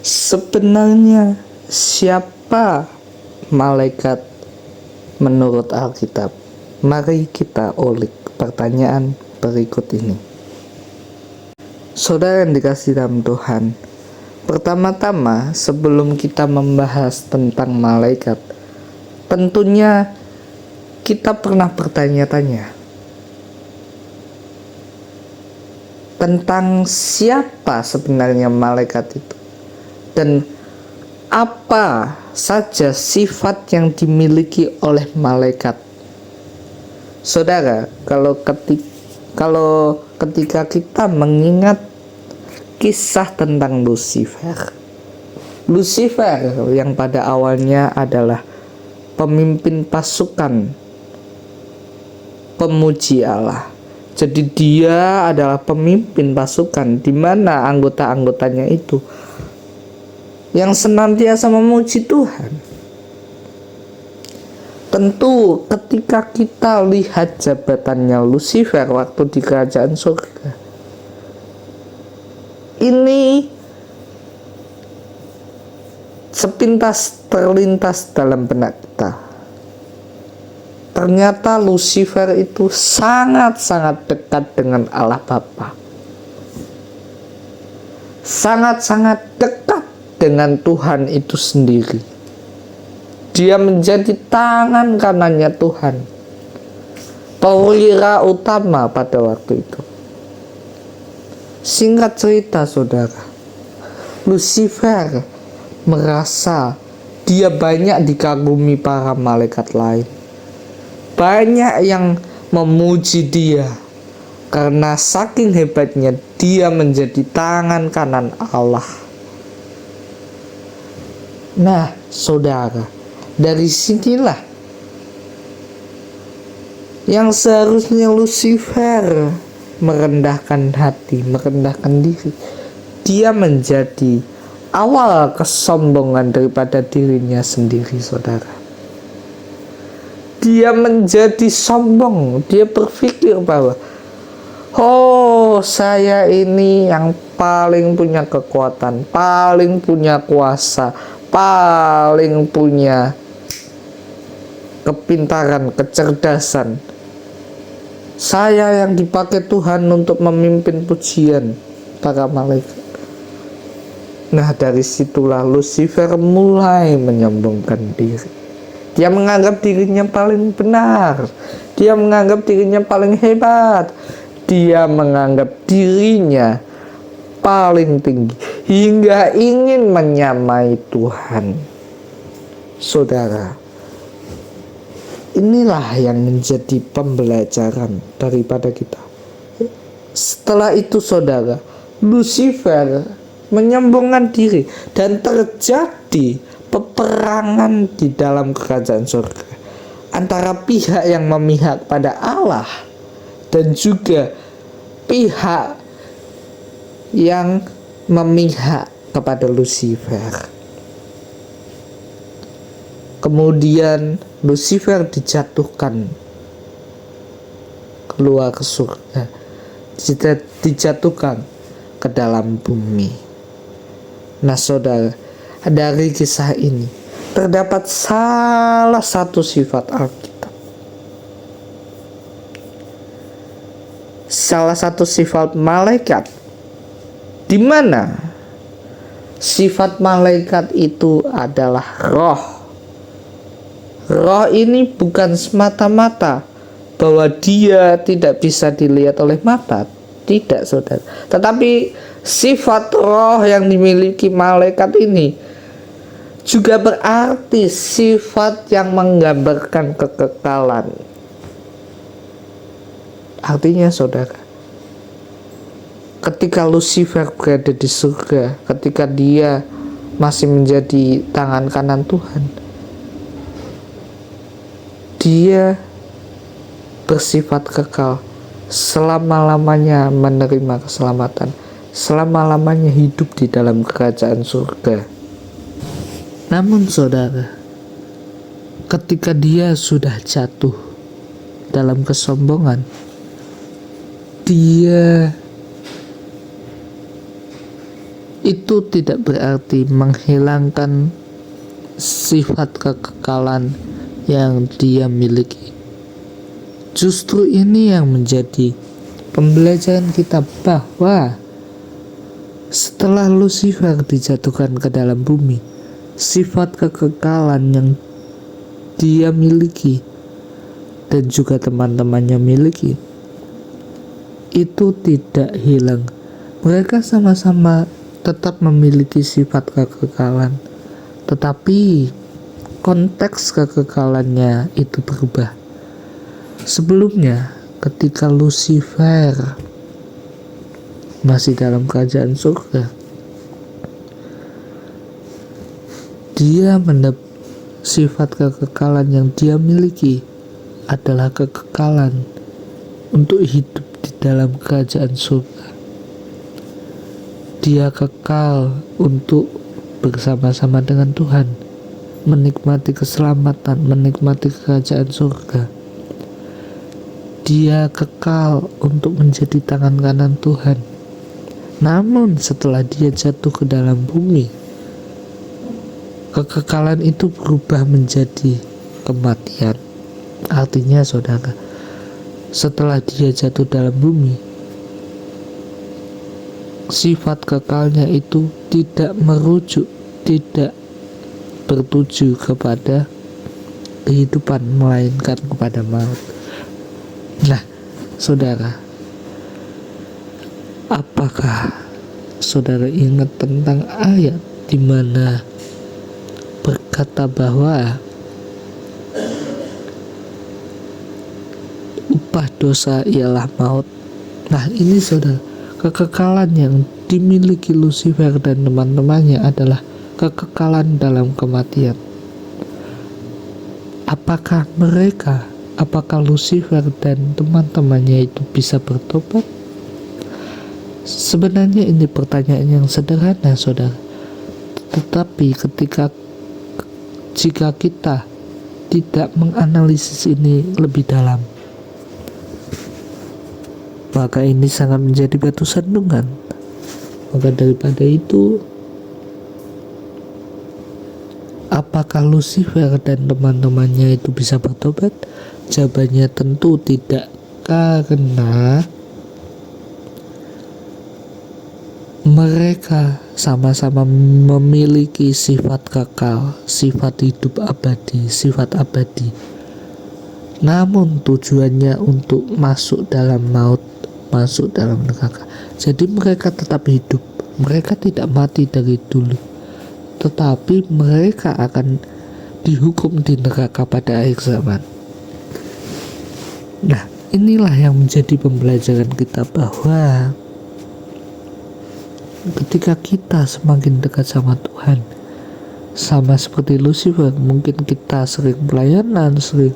Sebenarnya siapa malaikat menurut Alkitab? Mari kita ulik pertanyaan berikut ini. Saudara yang dikasihi dalam Tuhan, pertama-tama sebelum kita membahas tentang malaikat, tentunya kita pernah bertanya-tanya tentang siapa sebenarnya malaikat itu dan apa saja sifat yang dimiliki oleh malaikat. Saudara, kalau ketika kita mengingat kisah tentang Lucifer yang pada awalnya adalah pemimpin pasukan pemuji Allah. Jadi dia adalah pemimpin pasukan di mana anggota-anggotanya itu yang senantiasa memuji Tuhan. Tentu ketika kita lihat jabatannya Lucifer waktu di kerajaan surga, ini sepintas terlintas dalam benak kita. Ternyata Lucifer itu sangat-sangat dekat dengan Allah Bapa. Sangat-sangat dekat dengan Tuhan itu sendiri. Dia menjadi tangan kanannya Tuhan. Perwira utama pada waktu itu. Singkat cerita, saudara, Lucifer merasa dia banyak dikagumi para malaikat lain. Banyak yang memuji dia karena saking hebatnya dia menjadi tangan kanan Allah. Nah, saudara, dari sinilah yang seharusnya Lucifer merendahkan hati, merendahkan diri. Dia menjadi awal kesombongan daripada dirinya sendiri, saudara. Dia menjadi sombong. Dia berpikir bahwa saya ini yang paling punya kekuatan, paling punya kuasa, paling punya kepintaran, kecerdasan. Saya yang dipakai Tuhan untuk memimpin pujian para malaikat. Nah, dari situlah Lucifer mulai menyombongkan diri. Dia menganggap dirinya paling benar. Dia menganggap dirinya paling hebat. Dia menganggap dirinya paling tinggi. Hingga ingin menyamai Tuhan. Saudara, inilah yang menjadi pembelajaran daripada kita. Setelah itu, saudara, Lucifer menyombongkan diri. Dan terjadi peperangan di dalam kerajaan surga antara pihak yang memihak pada Allah dan juga pihak yang memihak kepada Lucifer. Kemudian Lucifer dijatuhkan keluar ke surga, dijatuhkan ke dalam bumi. Nah, saudara, dari kisah ini terdapat salah satu sifat Alkitab. Salah satu sifat malaikat, di mana sifat malaikat itu adalah roh. Roh ini bukan semata-mata bahwa dia tidak bisa dilihat oleh mata. Tidak, saudara. Tetapi sifat roh yang dimiliki malaikat ini juga berarti sifat yang menggambarkan kekekalan. Artinya, saudara, ketika Lucifer berada di surga, ketika dia masih menjadi tangan kanan Tuhan, dia bersifat kekal, selama-lamanya menerima keselamatan, selama-lamanya hidup di dalam kerajaan surga. Namun, saudara, ketika dia sudah jatuh dalam kesombongan, dia itu tidak berarti menghilangkan sifat kekekalan yang dia miliki. Justru ini yang menjadi pembelajaran kita, bahwa setelah Lucifer dijatuhkan ke dalam bumi, sifat kekekalan yang dia miliki dan juga teman-temannya miliki itu tidak hilang. Mereka sama-sama tetap memiliki sifat kekekalan, tetapi konteks kekekalannya itu berubah. Sebelumnya, ketika Lucifer masih dalam kerajaan surga, dia sifat kekekalan yang dia miliki adalah kekekalan untuk hidup di dalam kerajaan surga. Dia kekal untuk bersama-sama dengan Tuhan, menikmati keselamatan, menikmati kerajaan surga. Dia kekal untuk menjadi tangan kanan Tuhan. Namun setelah dia jatuh ke dalam bumi, kekekalan itu berubah menjadi kematian. Artinya saudara, setelah dia jatuh dalam bumi, sifat kekalnya itu tidak merujuk, tidak bertuju kepada kehidupan, melainkan kepada maut. Nah, saudara, apakah saudara ingat tentang ayat di mana berkata bahwa upah dosa ialah maut? Nah, ini saudara, kekekalan yang dimiliki Lucifer dan teman-temannya adalah kekekalan dalam kematian. Apakah Lucifer dan teman-temannya itu bisa bertobat? Sebenarnya ini pertanyaan yang sederhana, saudara. Tetapi jika kita tidak menganalisis ini lebih dalam, maka ini sangat menjadi batu sandungan. Maka daripada itu, apakah Lucifer dan teman-temannya itu bisa bertobat? Jawabannya tentu tidak, karena mereka sama-sama memiliki sifat kekal, sifat hidup abadi, sifat abadi. Namun tujuannya untuk masuk dalam maut, masuk dalam neraka. Jadi mereka tetap hidup, mereka tidak mati dari dulu, tetapi mereka akan dihukum di neraka pada akhir zaman. Nah, inilah yang menjadi pembelajaran kita, bahwa ketika kita semakin dekat sama Tuhan, sama seperti Lucifer, mungkin kita sering pelayanan, sering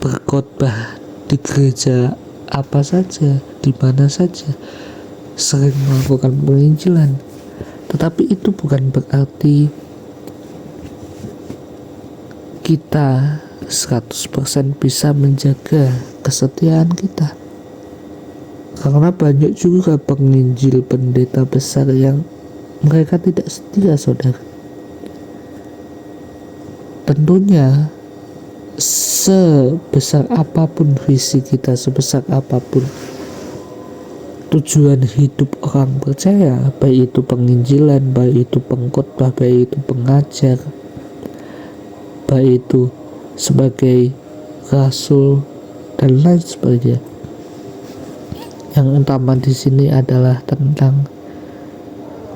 berkhotbah di gereja apa saja, di mana saja, sering melakukan penginjilan, tetapi itu bukan berarti kita 100% bisa menjaga kesetiaan kita. Karena banyak juga penginjil, pendeta besar yang mereka tidak setia, saudara. Tentunya sebesar apapun visi kita, sebesar apapun tujuan hidup orang percaya, baik itu penginjilan, baik itu pengkhotbah, baik itu pengajar, baik itu sebagai rasul dan lain sebagainya, yang utama di sini adalah tentang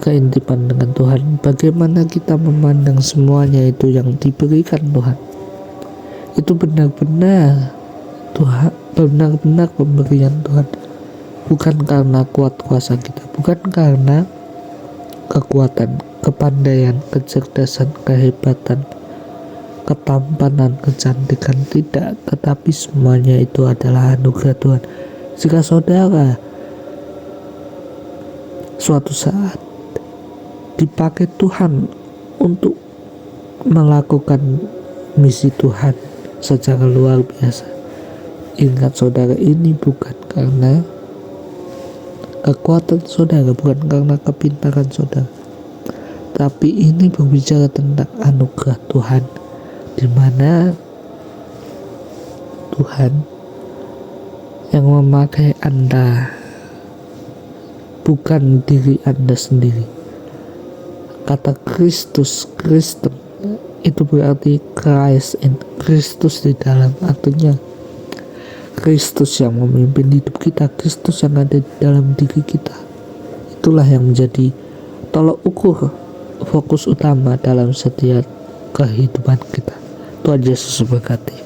keintiman dengan Tuhan. Bagaimana kita memandang semuanya itu yang diberikan Tuhan. Itu benar-benar Tuhan, benar-benar pemberian Tuhan, bukan karena kuat kuasa kita, bukan karena kekuatan, kepandaian, kecerdasan, kehebatan, ketampanan, kecantikan, tidak, tetapi semuanya itu adalah anugerah Tuhan. Jika saudara suatu saat dipakai Tuhan untuk melakukan misi Tuhan secara luar biasa, ingat saudara, ini bukan karena kekuatan saudara, bukan karena kepintaran saudara. Tapi ini berbicara tentang anugerah Tuhan, di mana Tuhan yang memakai Anda, bukan diri Anda sendiri. Kata Kristus, Kristen, itu berarti Christ and Kristus di dalam, artinya Kristus yang memimpin hidup kita, Kristus yang ada di dalam diri kita. Itulah yang menjadi tolok ukur, fokus utama dalam setiap kehidupan kita. Tuhan Yesus berkati.